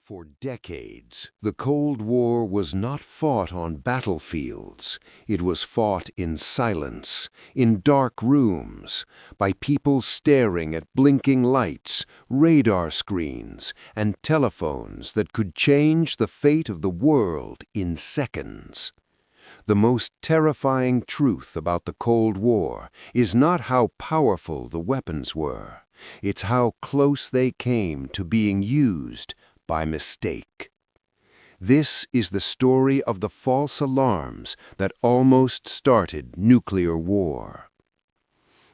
For decades, the Cold War was not fought on battlefields. It was fought in silence, in dark rooms, by people staring at blinking lights, radar screens, and telephones that could change the fate of the world in seconds. The most terrifying truth about the Cold War is not how powerful the weapons were. It's how close they came to being used by mistake. This is the story of the false alarms that almost started nuclear war.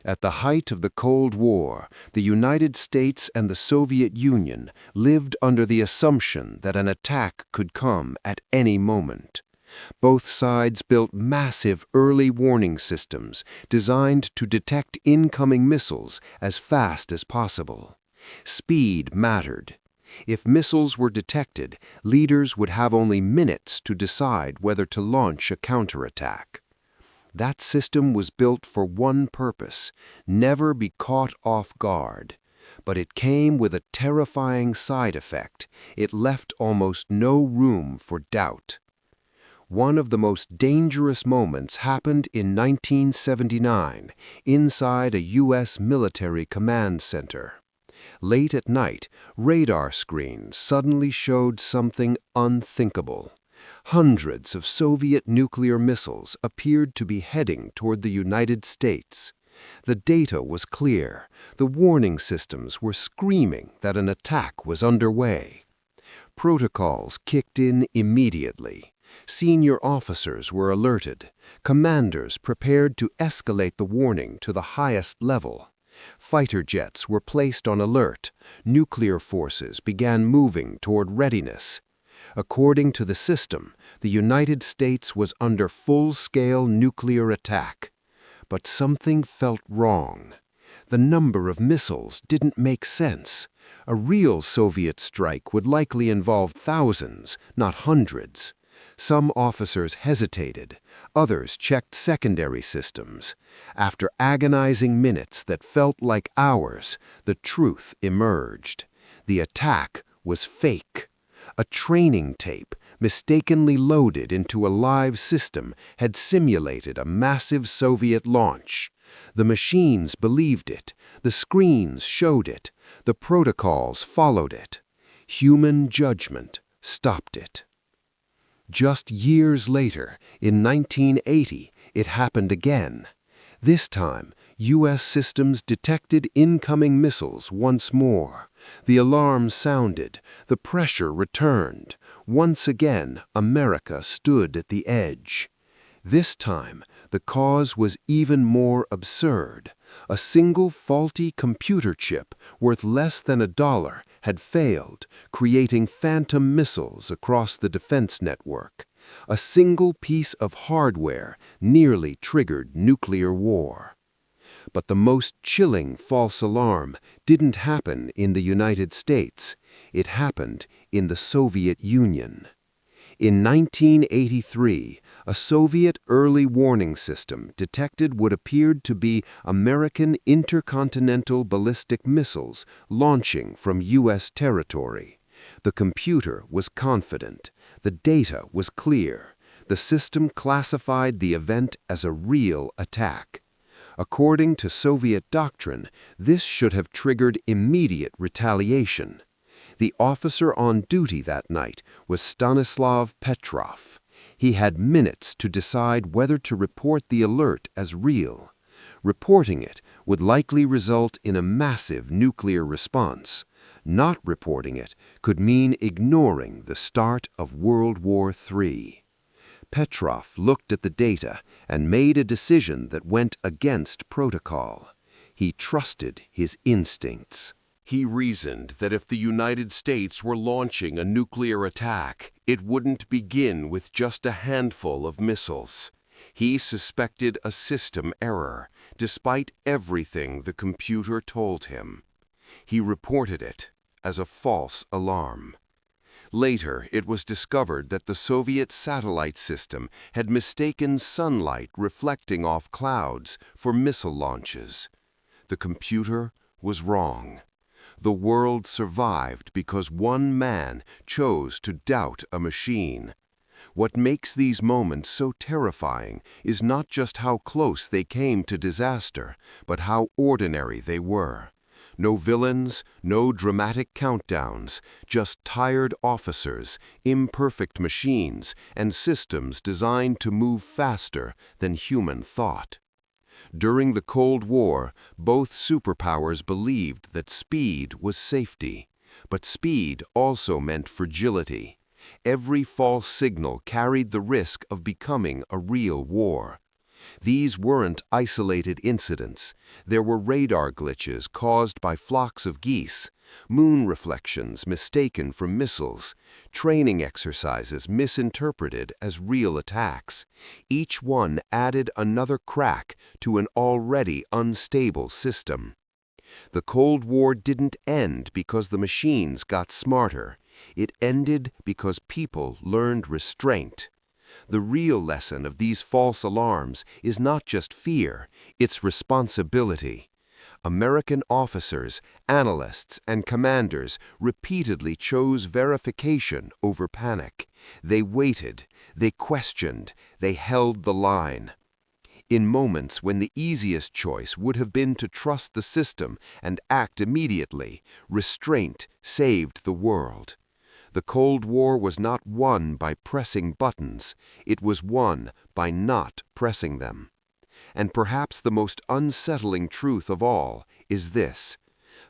At the height of the Cold War, the United States and the Soviet Union lived under the assumption that an attack could come at any moment. Both sides built massive early warning systems designed to detect incoming missiles as fast as possible. Speed mattered. If missiles were detected, leaders would have only minutes to decide whether to launch a counterattack. That system was built for one purpose: never be caught off guard. But it came with a terrifying side effect. It left almost no room for doubt. One of the most dangerous moments happened in 1979 inside a U.S. military command center. Late at night, radar screens suddenly showed something unthinkable. Hundreds of Soviet nuclear missiles appeared to be heading toward the United States. The data was clear. The warning systems were screaming that an attack was underway. Protocols kicked in immediately. Senior officers were alerted. Commanders prepared to escalate the warning to the highest level. Fighter jets were placed on alert. Nuclear forces began moving toward readiness. According to the system, the United States was under full-scale nuclear attack. But something felt wrong. The number of missiles didn't make sense. A real Soviet strike would likely involve thousands, not hundreds. Some officers hesitated. Others checked secondary systems. After agonizing minutes that felt like hours, the truth emerged. The attack was fake. A training tape, mistakenly loaded into a live system, had simulated a massive Soviet launch. The machines believed it. The screens showed it. The protocols followed it. Human judgment stopped it. Just years later, in 1980, it happened again. This time, U.S. systems detected incoming missiles once more. The alarm sounded. The pressure returned. Once again, America stood at the edge. This time, the cause was even more absurd. A single faulty computer chip worth less than $1 had failed, creating phantom missiles across the defense network. A single piece of hardware nearly triggered nuclear war. But the most chilling false alarm didn't happen in the United States. It happened in the Soviet Union. In 1983, a Soviet early warning system detected what appeared to be American intercontinental ballistic missiles launching from U.S. territory. The computer was confident. The data was clear. The system classified the event as a real attack. According to Soviet doctrine, this should have triggered immediate retaliation. The officer on duty that night was Stanislav Petrov. He had minutes to decide whether to report the alert as real. Reporting it would likely result in a massive nuclear response. Not reporting it could mean ignoring the start of World War III. Petrov looked at the data and made a decision that went against protocol. He trusted his instincts. He reasoned that if the United States were launching a nuclear attack, it wouldn't begin with just a handful of missiles. He suspected a system error, despite everything the computer told him. He reported it as a false alarm. Later, it was discovered that the Soviet satellite system had mistaken sunlight reflecting off clouds for missile launches. The computer was wrong. The world survived because one man chose to doubt a machine. What makes these moments so terrifying is not just how close they came to disaster, but how ordinary they were. No villains, no dramatic countdowns, just tired officers, imperfect machines, and systems designed to move faster than human thought. During the Cold War, both superpowers believed that speed was safety, but speed also meant fragility. Every false signal carried the risk of becoming a real war. These weren't isolated incidents. There were radar glitches caused by flocks of geese, moon reflections mistaken for missiles, training exercises misinterpreted as real attacks. Each one added another crack to an already unstable system. The Cold War didn't end because the machines got smarter. It ended because people learned restraint. The real lesson of these false alarms is not just fear, it's responsibility. American officers, analysts, and commanders repeatedly chose verification over panic. They waited, they questioned, they held the line. In moments when the easiest choice would have been to trust the system and act immediately, restraint saved the world. The Cold War was not won by pressing buttons, it was won by not pressing them. And perhaps the most unsettling truth of all is this: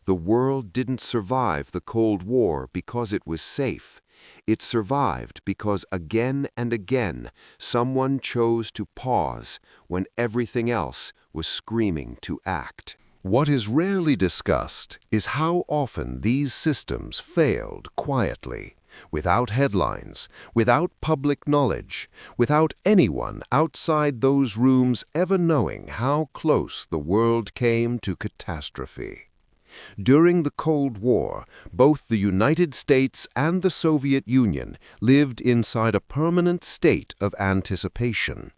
the world didn't survive the Cold War because it was safe. It survived because again and again someone chose to pause when everything else was screaming to act. What is rarely discussed is how often these systems failed quietly, without headlines, without public knowledge, without anyone outside those rooms ever knowing how close the world came to catastrophe. During the Cold War, both the United States and the Soviet Union lived inside a permanent state of anticipation.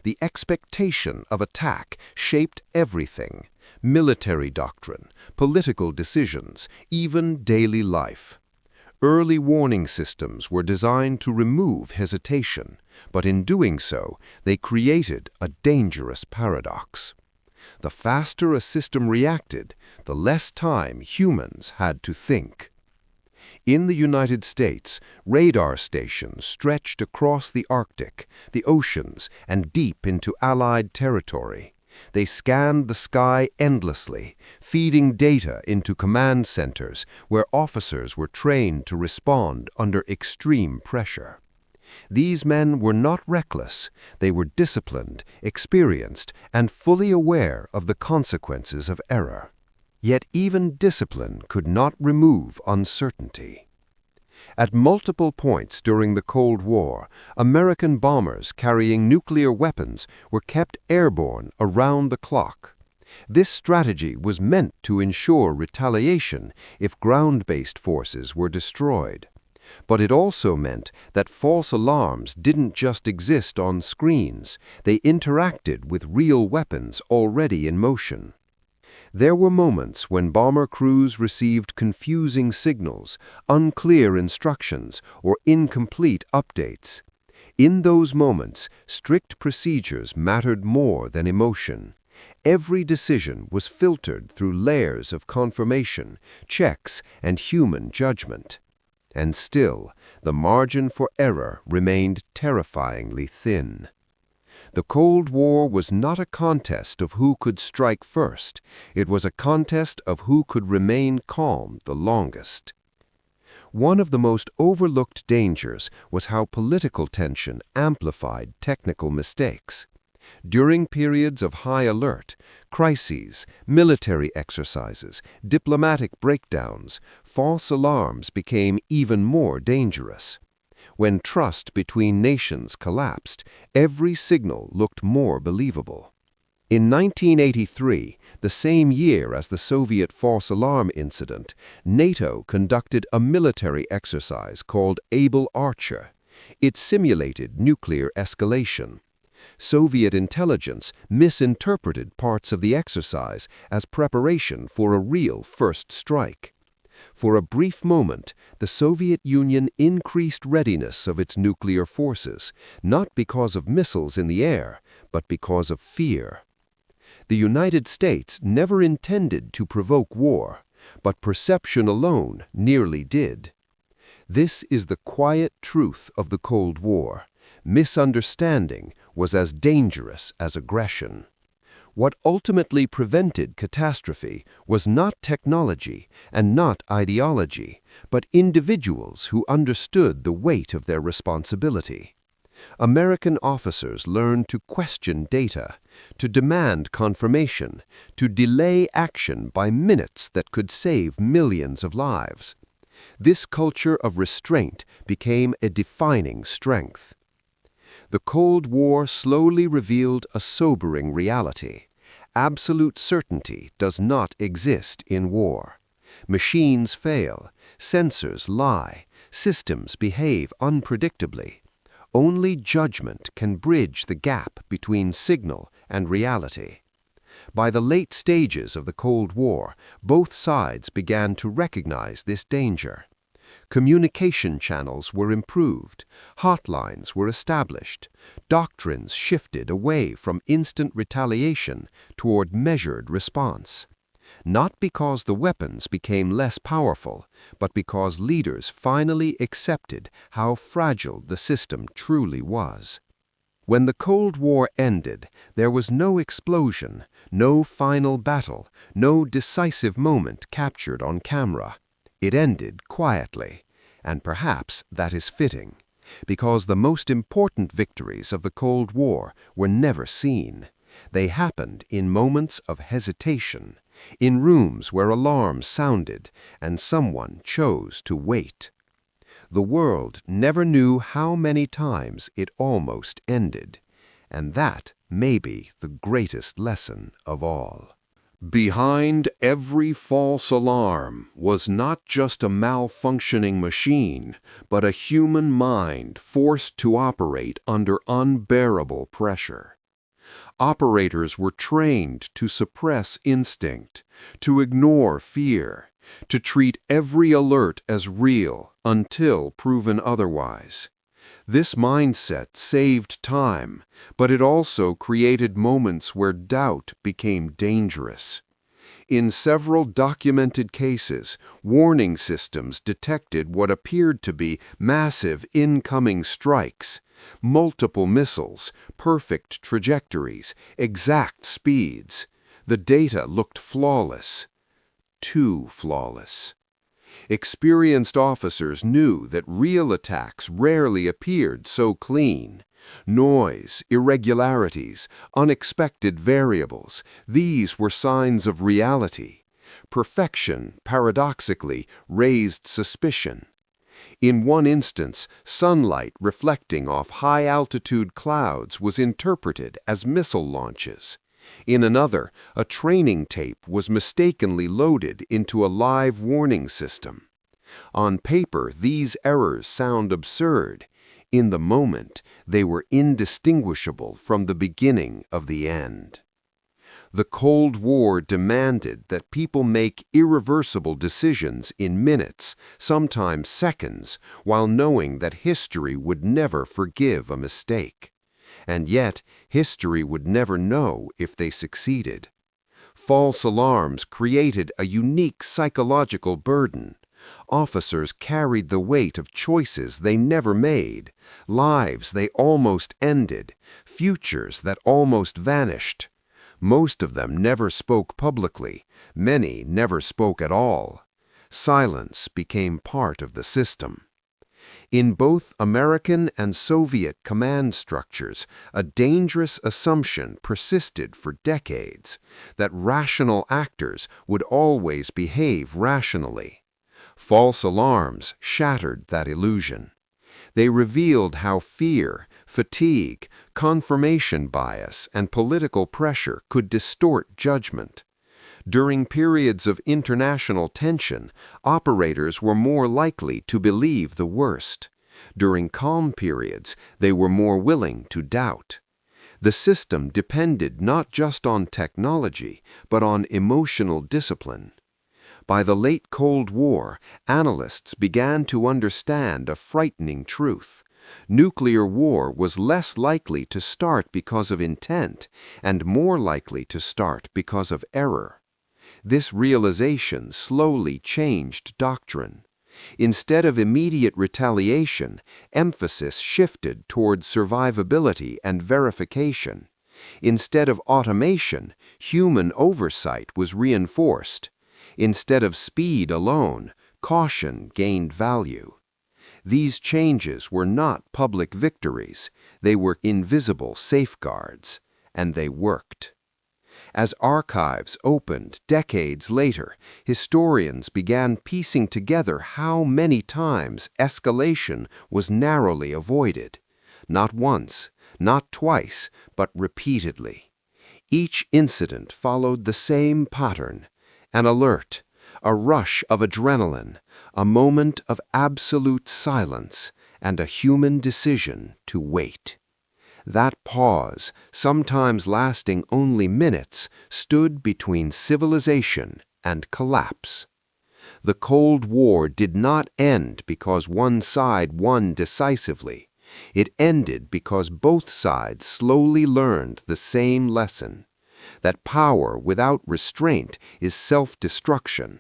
The expectation of attack shaped everything: military doctrine, political decisions, even daily life. Early warning systems were designed to remove hesitation, but in doing so, they created a dangerous paradox. The faster a system reacted, the less time humans had to think. In the United States, radar stations stretched across the Arctic, the oceans, and deep into Allied territory. They scanned the sky endlessly, feeding data into command centers where officers were trained to respond under extreme pressure. These men were not reckless. They were disciplined, experienced, and fully aware of the consequences of error. Yet even discipline could not remove uncertainty. At multiple points during the Cold War, American bombers carrying nuclear weapons were kept airborne around the clock. This strategy was meant to ensure retaliation if ground-based forces were destroyed. But it also meant that false alarms didn't just exist on screens, they interacted with real weapons already in motion. There were moments when bomber crews received confusing signals, unclear instructions, or incomplete updates. In those moments, strict procedures mattered more than emotion. Every decision was filtered through layers of confirmation, checks, and human judgment. And still, the margin for error remained terrifyingly thin. The Cold War was not a contest of who could strike first. It was a contest of who could remain calm the longest. One of the most overlooked dangers was how political tension amplified technical mistakes. During periods of high alert, crises, military exercises, diplomatic breakdowns, false alarms became even more dangerous. When trust between nations collapsed, every signal looked more believable. In 1983, the same year as the Soviet false alarm incident, NATO conducted a military exercise called Able Archer. It simulated nuclear escalation. Soviet intelligence misinterpreted parts of the exercise as preparation for a real first strike. For a brief moment, the Soviet Union increased readiness of its nuclear forces, not because of missiles in the air, but because of fear. The United States never intended to provoke war, but perception alone nearly did. This is the quiet truth of the Cold War. Misunderstanding was as dangerous as aggression. What ultimately prevented catastrophe was not technology and not ideology, but individuals who understood the weight of their responsibility. American officers learned to question data, to demand confirmation, to delay action by minutes that could save millions of lives. This culture of restraint became a defining strength. The Cold War slowly revealed a sobering reality. Absolute certainty does not exist in war. Machines fail, sensors lie, systems behave unpredictably. Only judgment can bridge the gap between signal and reality. By the late stages of the Cold War, both sides began to recognize this danger. Communication channels were improved, hotlines were established, doctrines shifted away from instant retaliation toward measured response. Not because the weapons became less powerful, but because leaders finally accepted how fragile the system truly was. When the Cold War ended, there was no explosion, no final battle, no decisive moment captured on camera. It ended quietly, and perhaps that is fitting, because the most important victories of the Cold War were never seen. They happened in moments of hesitation, in rooms where alarms sounded and someone chose to wait. The world never knew how many times it almost ended, and that may be the greatest lesson of all. Behind every false alarm was not just a malfunctioning machine, but a human mind forced to operate under unbearable pressure. Operators were trained to suppress instinct, to ignore fear, to treat every alert as real until proven otherwise. This mindset saved time, but it also created moments where doubt became dangerous. In several documented cases, warning systems detected what appeared to be massive incoming strikes, multiple missiles, perfect trajectories, exact speeds. The data looked flawless, too flawless. Experienced officers knew that real attacks rarely appeared so clean. Noise, irregularities, unexpected variables, these were signs of reality. Perfection, paradoxically, raised suspicion. In one instance, sunlight reflecting off high-altitude clouds was interpreted as missile launches. In another, a training tape was mistakenly loaded into a live warning system. On paper, these errors sound absurd. In the moment, they were indistinguishable from the beginning of the end. The Cold War demanded that people make irreversible decisions in minutes, sometimes seconds, while knowing that history would never forgive a mistake. And yet, history would never know if they succeeded. False alarms created a unique psychological burden. Officers carried the weight of choices they never made, lives they almost ended, futures that almost vanished. Most of them never spoke publicly, many never spoke at all. Silence became part of the system. In both American and Soviet command structures, a dangerous assumption persisted for decades, that rational actors would always behave rationally. False alarms shattered that illusion. They revealed how fear, fatigue, confirmation bias, and political pressure could distort judgment. During periods of international tension, operators were more likely to believe the worst. During calm periods, they were more willing to doubt. The system depended not just on technology, but on emotional discipline. By the late Cold War, analysts began to understand a frightening truth. Nuclear war was less likely to start because of intent and more likely to start because of error. This realization slowly changed doctrine. Instead of immediate retaliation, emphasis shifted toward survivability and verification. Instead of automation, human oversight was reinforced. Instead of speed alone, caution gained value. These changes were not public victories, they were invisible safeguards, and they worked. As archives opened decades later, historians began piecing together how many times escalation was narrowly avoided. Not once, not twice, but repeatedly. Each incident followed the same pattern: an alert, a rush of adrenaline, a moment of absolute silence, and a human decision to wait. That pause, sometimes lasting only minutes, stood between civilization and collapse. The Cold War did not end because one side won decisively. It ended because both sides slowly learned the same lesson: that power without restraint is self-destruction,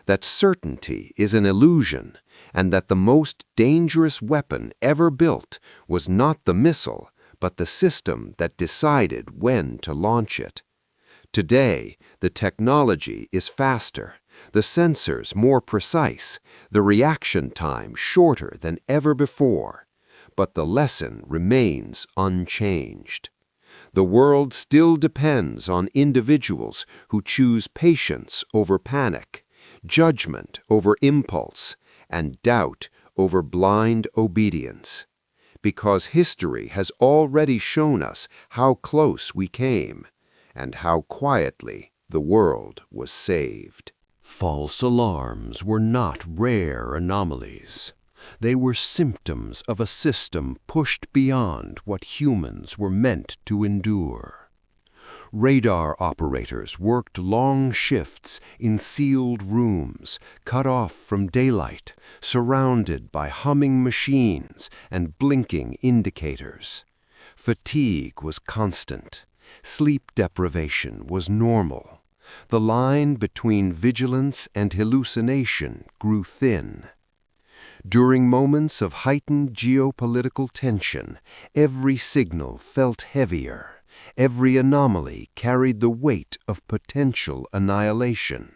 that certainty is an illusion, and that the most dangerous weapon ever built was not the missile, but the system that decided when to launch it. Today, the technology is faster, the sensors more precise, the reaction time shorter than ever before, but the lesson remains unchanged. The world still depends on individuals who choose patience over panic, judgment over impulse, and doubt over blind obedience. Because history has already shown us how close we came, and how quietly the world was saved. False alarms were not rare anomalies. They were symptoms of a system pushed beyond what humans were meant to endure. Radar operators worked long shifts in sealed rooms, cut off from daylight, surrounded by humming machines and blinking indicators. Fatigue was constant. Sleep deprivation was normal. The line between vigilance and hallucination grew thin. During moments of heightened geopolitical tension, every signal felt heavier. Every anomaly carried the weight of potential annihilation.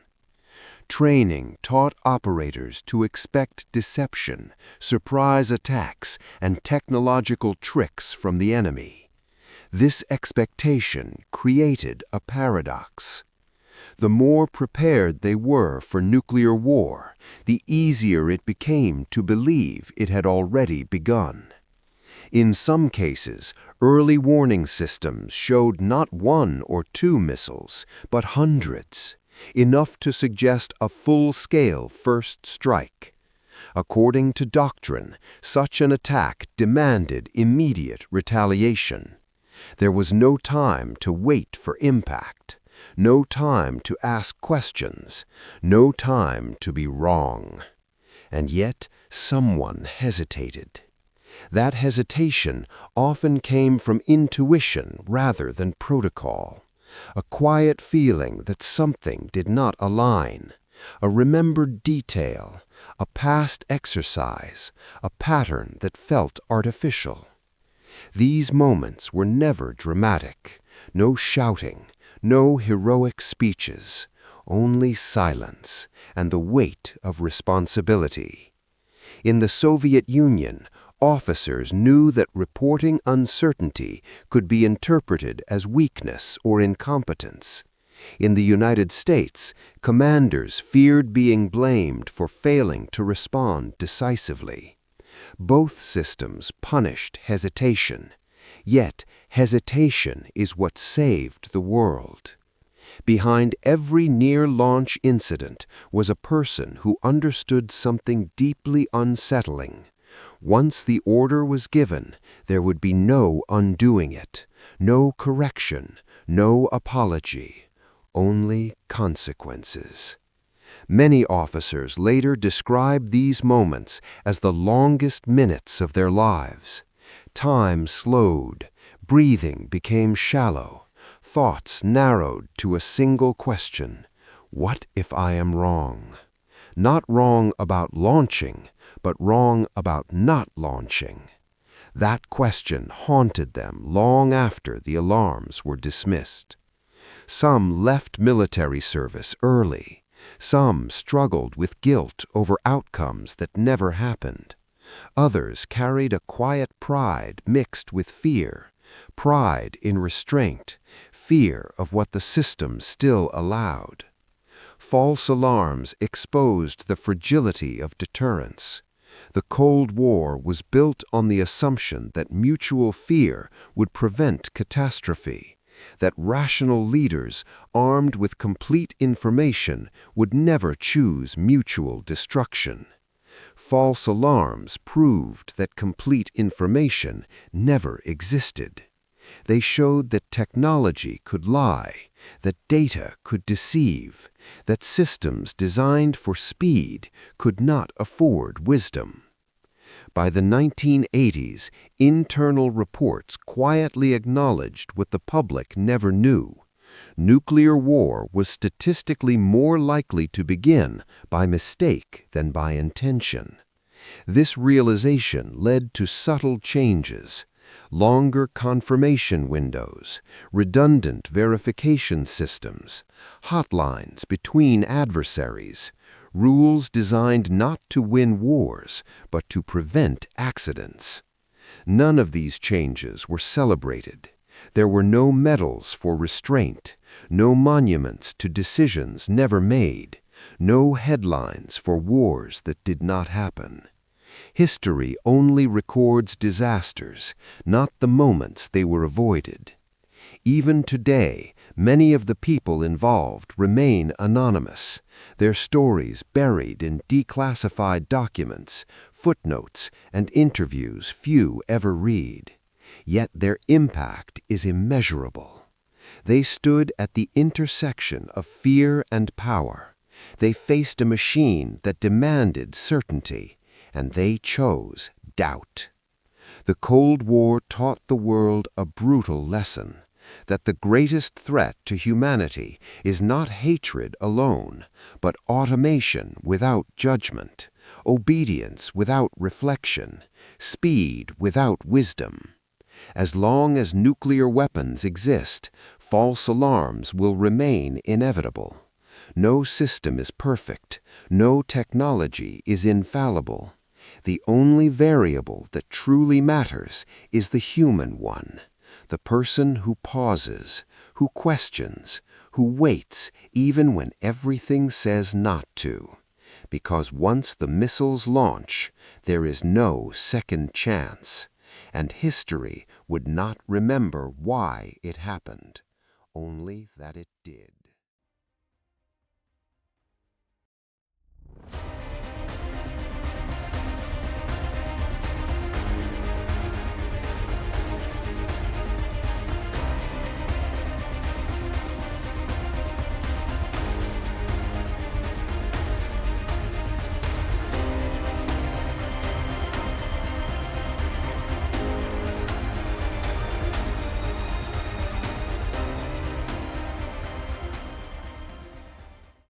Training taught operators to expect deception, surprise attacks, and technological tricks from the enemy. This expectation created a paradox. The more prepared they were for nuclear war, the easier it became to believe it had already begun. In some cases, early warning systems showed not one or two missiles, but hundreds, enough to suggest a full-scale first strike. According to doctrine, such an attack demanded immediate retaliation. There was no time to wait for impact, no time to ask questions, no time to be wrong. And yet, someone hesitated. That hesitation often came from intuition rather than protocol, a quiet feeling that something did not align, a remembered detail, a past exercise, a pattern that felt artificial. These moments were never dramatic, no shouting, no heroic speeches, only silence and the weight of responsibility. In the Soviet Union, officers knew that reporting uncertainty could be interpreted as weakness or incompetence. In the United States, commanders feared being blamed for failing to respond decisively. Both systems punished hesitation, yet hesitation is what saved the world. Behind every near-launch incident was a person who understood something deeply unsettling. Once the order was given, there would be no undoing it, no correction, no apology, only consequences. Many officers later described these moments as the longest minutes of their lives. Time slowed, breathing became shallow, thoughts narrowed to a single question: what if I am wrong? Not wrong about launching, but wrong about not launching. That question haunted them long after the alarms were dismissed. Some left military service early. Some struggled with guilt over outcomes that never happened. Others carried a quiet pride mixed with fear, pride in restraint, fear of what the system still allowed. False alarms exposed the fragility of deterrence. The Cold War was built on the assumption that mutual fear would prevent catastrophe, that rational leaders armed with complete information would never choose mutual destruction. False alarms proved that complete information never existed. They showed that technology could lie, that data could deceive, that systems designed for speed could not afford wisdom. By the 1980s, internal reports quietly acknowledged what the public never knew. Nuclear war was statistically more likely to begin by mistake than by intention. This realization led to subtle changes: longer confirmation windows, redundant verification systems, hotlines between adversaries, rules designed not to win wars, but to prevent accidents. None of these changes were celebrated. There were no medals for restraint, no monuments to decisions never made, no headlines for wars that did not happen. History only records disasters, not the moments they were avoided. Even today, many of the people involved remain anonymous, their stories buried in declassified documents, footnotes, and interviews few ever read. Yet their impact is immeasurable. They stood at the intersection of fear and power. They faced a machine that demanded certainty, and they chose doubt. The Cold War taught the world a brutal lesson: that the greatest threat to humanity is not hatred alone, but automation without judgment, obedience without reflection, speed without wisdom. As long as nuclear weapons exist, false alarms will remain inevitable. No system is perfect. No technology is infallible. The only variable that truly matters is the human one, the person who pauses, who questions, who waits even when everything says not to. Because once the missiles launch, there is no second chance, and history would not remember why it happened, only that it did.